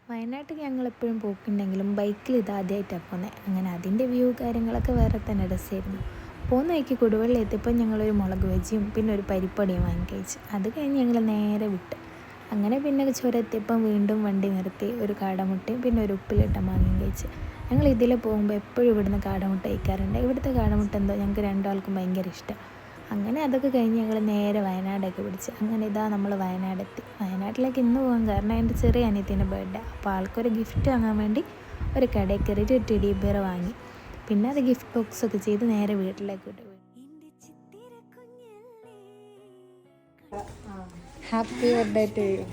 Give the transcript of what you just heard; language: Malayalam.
വയനാട്ടിൽ ഞങ്ങളെപ്പോഴും പോക്കുണ്ടെങ്കിലും ബൈക്കിൽ ഇതാദ്യമായിട്ടാണ് പോകുന്നത്. അങ്ങനെ അതിൻ്റെ വ്യൂ കാര്യങ്ങളൊക്കെ വേറെ തന്നെ രസമായിരുന്നു. പോകുന്ന വഴിക്ക് കൊടുവള്ളി എത്തിയപ്പോൾ ഞങ്ങളൊരു മുളക് ബജിയും പിന്നെ ഒരു പരിപ്പടിയും വാങ്ങി കഴിച്ചു. അത് കഴിഞ്ഞ് ഞങ്ങൾ നേരെ വിട്ട്. അങ്ങനെ പിന്നെ ചുരം എത്തിയപ്പം വീണ്ടും വണ്ടി നിർത്തി ഒരു കാടമുട്ടയും പിന്നെ ഒരു ഉപ്പിലിട്ട മാങ്ങയും കഴിച്ച്. ഞങ്ങൾ ഇതിൽ പോകുമ്പോൾ എപ്പോഴും ഇവിടുന്ന് കാടമുട്ട കഴിക്കാറുണ്ട്. ഇവിടുത്തെ കാടമുട്ട എന്തോ ഞങ്ങൾക്ക് രണ്ടാൾക്കും ഭയങ്കര ഇഷ്ടം. അങ്ങനെ അതൊക്കെ കഴിഞ്ഞ് ഞങ്ങൾ നേരെ വയനാടൊക്കെ പിടിച്ച്. അങ്ങനെ ഇതാ നമ്മൾ വയനാടെത്തി. വയനാട്ടിലേക്ക് ഇന്ന് പോകാൻ കാരണം എൻ്റെ ചെറിയ അനിയത്തിൻ്റെ ബർത്ത്ഡേ. അപ്പോൾ ആൾക്കൊരു ഗിഫ്റ്റ് വാങ്ങാൻ വേണ്ടി ഒരു കടയിൽ കയറിയിട്ട് ഒരു ടെഡി ബിയർ വാങ്ങി. പിന്നെ അത് ഗിഫ്റ്റ് ബോക്സൊക്കെ ചെയ്ത് നേരെ വീട്ടിലേക്ക് വിട്ടു. Happy birthday to U.